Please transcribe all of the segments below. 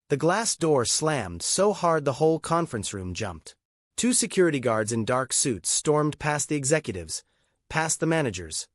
The glass door slammed so hard the whole conference room jumped. Two security guards in dark suits stormed past the executives, past the managers,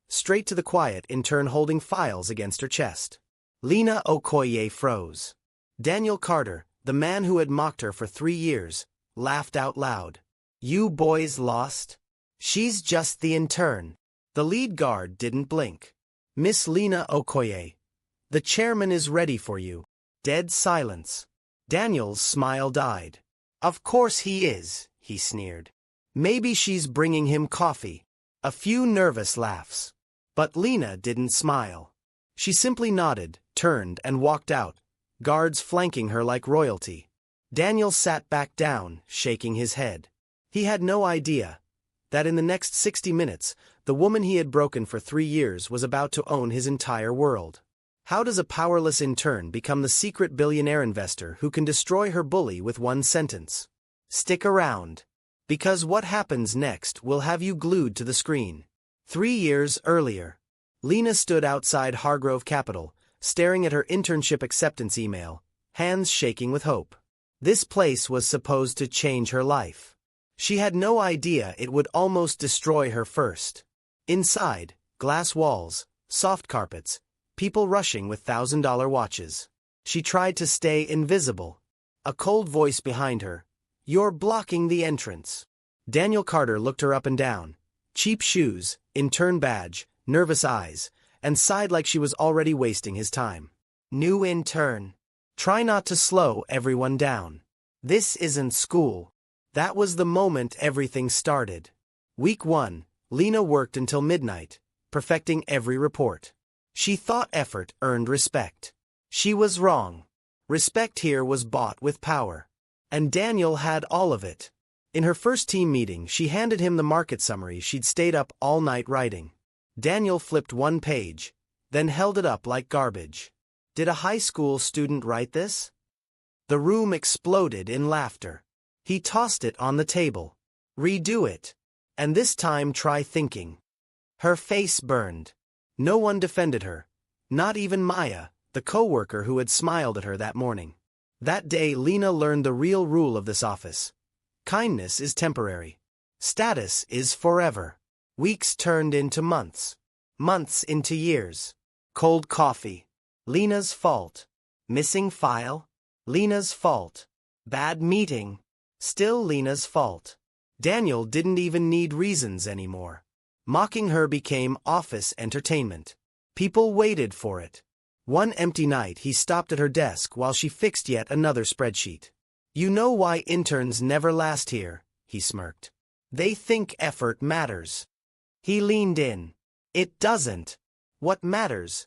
straight to the quiet intern holding files against her chest. Lina Okoye froze. Daniel Carter, the man who had mocked her for 3 years, laughed out loud. "You boys lost? She's just the intern." The lead guard didn't blink. "Miss Lina Okoye, the chairman is ready for you." Dead silence. Daniel's smile died. "Of course he is," he sneered. "Maybe she's bringing him coffee." A few nervous laughs. But Lina didn't smile. She simply nodded, turned, and walked out, guards flanking her like royalty. Daniel sat back down, shaking his head. He had no idea that in the next 60 minutes, the woman he had broken for 3 years was about to own his entire world. How does a powerless intern become the secret billionaire investor who can destroy her bully with one sentence? Stick around. Because what happens next will have you glued to the screen. 3 years earlier, Lina stood outside Hargrove Capital, staring at her internship acceptance email, hands shaking with hope. This place was supposed to change her life. She had no idea it would almost destroy her first. Inside, glass walls, soft carpets, people rushing with $1,000 watches. She tried to stay invisible. A cold voice behind her. "You're blocking the entrance." Daniel Carter looked her up and down. Cheap shoes, intern badge, nervous eyes, and sighed like she was already wasting his time. "New intern. Try not to slow everyone down. This isn't school." That was the moment everything started. Week 1, Lina worked until midnight, perfecting every report. She thought effort earned respect. She was wrong. Respect here was bought with power. And Daniel had all of it. In her first team meeting, she handed him the market summary she'd stayed up all night writing. Daniel flipped one page, then held it up like garbage. Did a high school student write this? The room exploded in laughter. He tossed it on the table. "Redo it. And this time try thinking." Her face burned. No one defended her. Not even Maya, the coworker who had smiled at her that morning. That day Lina learned the real rule of this office. Kindness is temporary. Status is forever. Weeks turned into months. Months into years. Cold coffee. Lina's fault. Missing file. Lina's fault. Bad meeting. Still Lina's fault. Daniel didn't even need reasons anymore. Mocking her became office entertainment. People waited for it. One empty night he stopped at her desk while she fixed yet another spreadsheet. "You know why interns never last here," he smirked. "They think effort matters." He leaned in. "It doesn't. What matters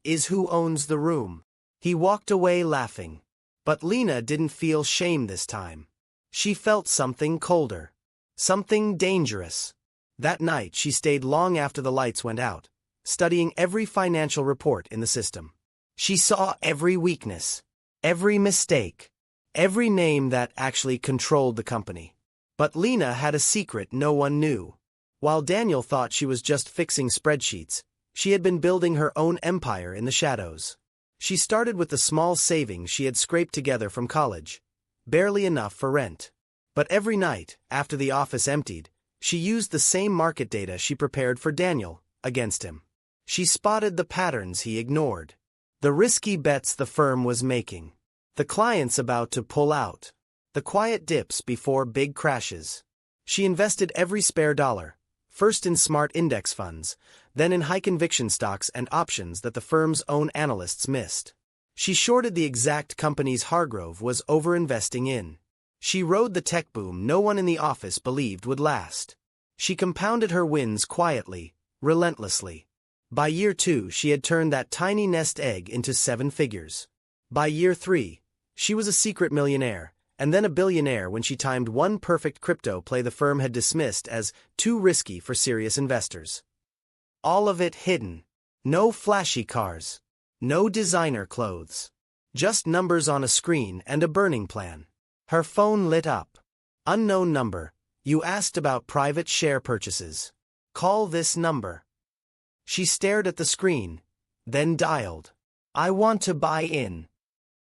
is who owns the room." He walked away laughing. But Lina didn't feel shame this time. She felt something colder. Something dangerous. That night she stayed long after the lights went out, studying every financial report in the system. She saw every weakness, every mistake, every name that actually controlled the company. But Lina had a secret no one knew. While Daniel thought she was just fixing spreadsheets, she had been building her own empire in the shadows. She started with the small savings she had scraped together from college, barely enough for rent. But every night, after the office emptied, she used the same market data she prepared for Daniel against him. She spotted the patterns he ignored. The risky bets the firm was making. The clients about to pull out. The quiet dips before big crashes. She invested every spare dollar, first in smart index funds, then in high-conviction stocks and options that the firm's own analysts missed. She shorted the exact companies Hargrove was over-investing in. She rode the tech boom no one in the office believed would last. She compounded her wins quietly, relentlessly. By year 2, she had turned that tiny nest egg into 7 figures. By year 3, she was a secret millionaire, and then a billionaire when she timed one perfect crypto play the firm had dismissed as too risky for serious investors. All of it hidden. No flashy cars. No designer clothes. Just numbers on a screen and a burning plan. Her phone lit up. "Unknown number. You asked about private share purchases. Call this number." She stared at the screen, then dialed. "I want to buy in."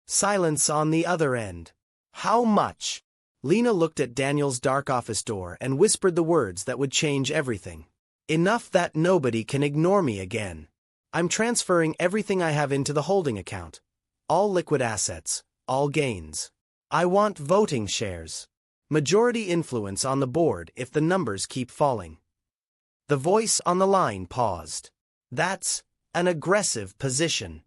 Silence on the other end. How much? Lina looked at Daniel's dark office door and whispered the words that would change everything. Enough that nobody can ignore me again. I'm transferring everything I have into the holding account. All liquid assets, all gains. I want voting shares. Majority influence on the board if the numbers keep falling. The voice on the line paused. That's an aggressive position.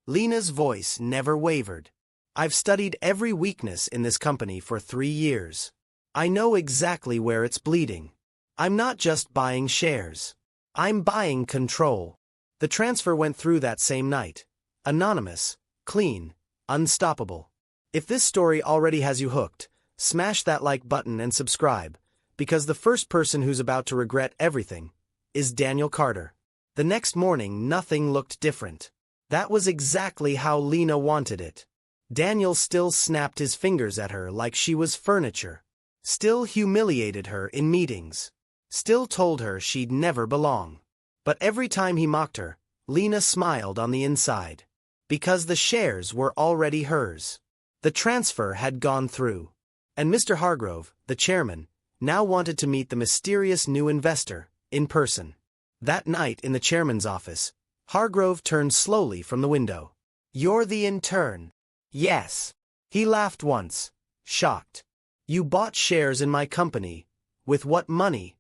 Lina's voice never wavered. I've studied every weakness in this company for 3 years. I know exactly where it's bleeding. I'm not just buying shares. I'm buying control. The transfer went through that same night. Anonymous, clean, unstoppable. If this story already has you hooked, smash that like button and subscribe, because the first person who's about to regret everything is Daniel Carter. The next morning, nothing looked different. That was exactly how Lina wanted it. Daniel still snapped his fingers at her like she was furniture. Still humiliated her in meetings. Still told her she'd never belong. But every time he mocked her, Lina smiled on the inside. Because the shares were already hers. The transfer had gone through. And Mr. Hargrove, the chairman, now wanted to meet the mysterious new investor, in person. That night in the chairman's office, Hargrove turned slowly from the window. "You're the intern." "Yes." He laughed once, shocked. "You bought shares in my company. With what money?"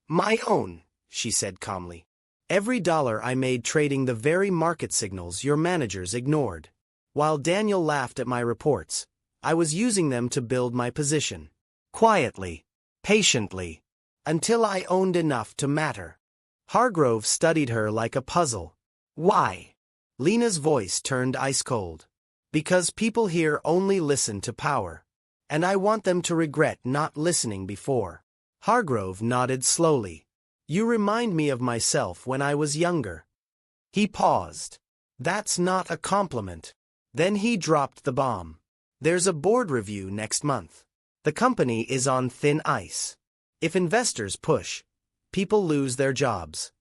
"My own," she said calmly. "Every dollar I made trading the very market signals your managers ignored. While Daniel laughed at my reports, I was using them to build my position. Quietly, patiently, until I owned enough to matter." Hargrove studied her like a puzzle. "Why?" Lina's voice turned ice-cold. "Because people here only listen to power. And I want them to regret not listening before." Hargrove nodded slowly. "You remind me of myself when I was younger." He paused. "That's not a compliment." Then he dropped the bomb. "There's a board review next month. The company is on thin ice. If investors push, people lose their jobs."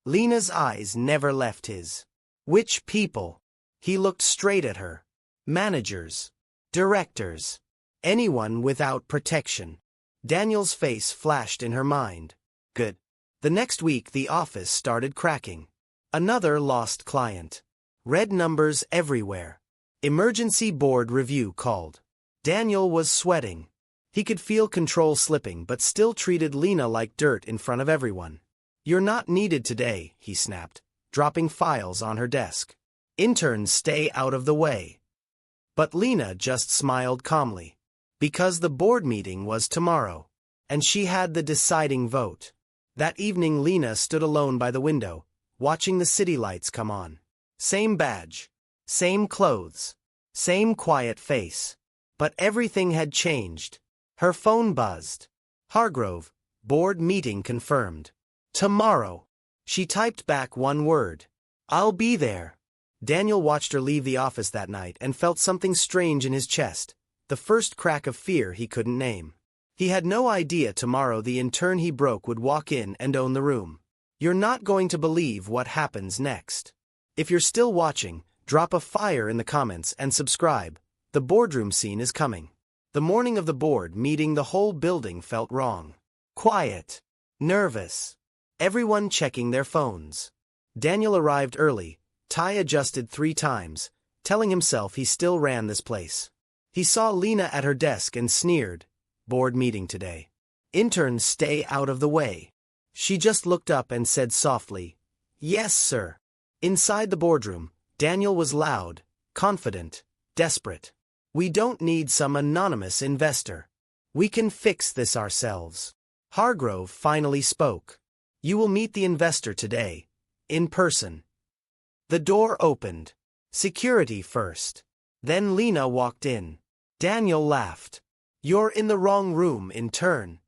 Lina's eyes never left his. "Which people?" He looked straight at her. "Managers. Directors. Anyone without protection." Daniel's face flashed in her mind. Good. The next week the office started cracking. Another lost client. Red numbers everywhere. Emergency board review called. Daniel was sweating. He could feel control slipping but still treated Lina like dirt in front of everyone. "You're not needed today," he snapped, dropping files on her desk. "Interns stay out of the way." But Lina just smiled calmly. Because the board meeting was tomorrow. And she had the deciding vote. That evening Lina stood alone by the window, watching the city lights come on. Same badge. Same clothes. Same quiet face. But everything had changed. Her phone buzzed. "Hargrove, board meeting confirmed. Tomorrow." She typed back one word. "I'll be there." Daniel watched her leave the office that night and felt something strange in his chest, the first crack of fear he couldn't name. He had no idea tomorrow the intern he broke would walk in and own the room. You're not going to believe what happens next. If you're still watching, drop a fire in the comments and subscribe. The boardroom scene is coming. The morning of the board meeting, the whole building felt wrong. Quiet. Nervous. Everyone checking their phones. Daniel arrived early, tie adjusted 3 times, telling himself he still ran this place. He saw Lina at her desk and sneered. "Board meeting today. Interns stay out of the way." She just looked up and said softly, "Yes, sir." Inside the boardroom, Daniel was loud, confident, desperate. "We don't need some anonymous investor. We can fix this ourselves." Hargrove finally spoke. "You will meet the investor today, in person." The door opened. Security first. Then Lina walked in. Daniel laughed. "You're in the wrong room, intern."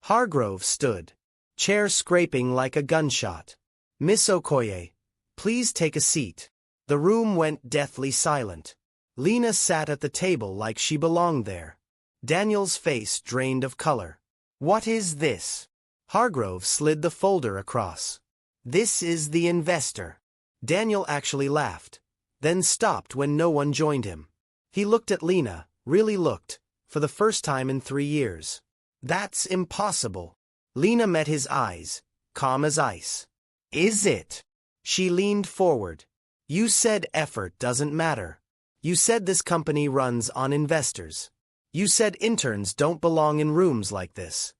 Hargrove stood, chair scraping like a gunshot. "Miss Okoye, please take a seat." The room went deathly silent. Lina sat at the table like she belonged there. Daniel's face drained of color. "What is this?" Hargrove slid the folder across. "This is the investor." Daniel actually laughed. then stopped when no one joined him. He looked at Lina, really looked, for the first time in 3 years. That's impossible. Lina met his eyes, calm as ice. Is it? She leaned forward. You said effort doesn't matter. You said this company runs on investors. You said interns don't belong in rooms like this.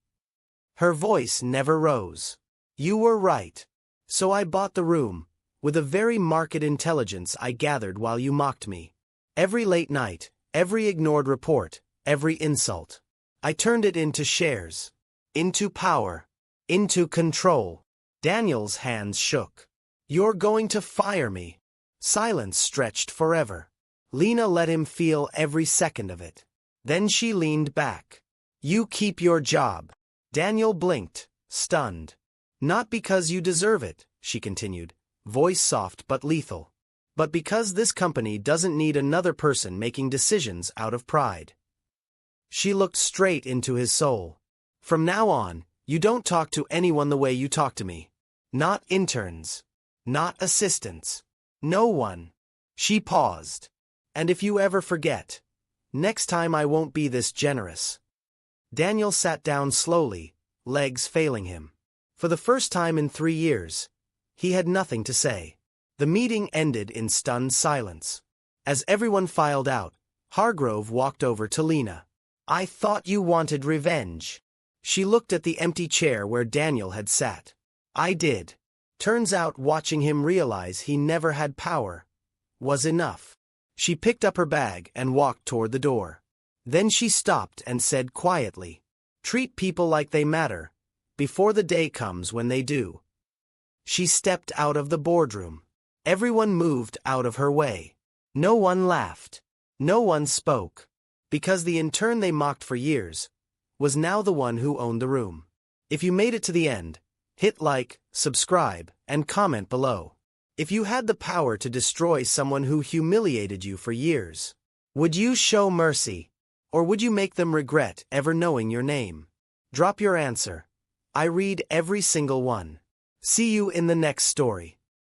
Her voice never rose. You were right. So I bought the room, with a very market intelligence I gathered while you mocked me. Every late night, every ignored report, every insult. I turned it into shares. Into power. Into control. Daniel's hands shook. You're going to fire me. Silence stretched forever. Lina let him feel every second of it. Then she leaned back. You keep your job. Daniel blinked, stunned. Not because you deserve it, she continued, voice soft but lethal. But because this company doesn't need another person making decisions out of pride. She looked straight into his soul. From now on, you don't talk to anyone the way you talk to me. Not interns. Not assistants. No one. She paused. And if you ever forget, next time I won't be this generous. Daniel sat down slowly, legs failing him. For the first time in 3 years, he had nothing to say. The meeting ended in stunned silence. As everyone filed out, Hargrove walked over to Lina. I thought you wanted revenge. She looked at the empty chair where Daniel had sat. I did. Turns out watching him realize he never had power was enough. She picked up her bag and walked toward the door. Then she stopped and said quietly, treat people like they matter, before the day comes when they do. She stepped out of the boardroom. Everyone moved out of her way. No one laughed. No one spoke. Because the intern they mocked for years was now the one who owned the room. If you made it to the end, hit like, subscribe, and comment below. If you had the power to destroy someone who humiliated you for years, would you show mercy, or would you make them regret ever knowing your name? Drop your answer. I read every single one. See you in the next story.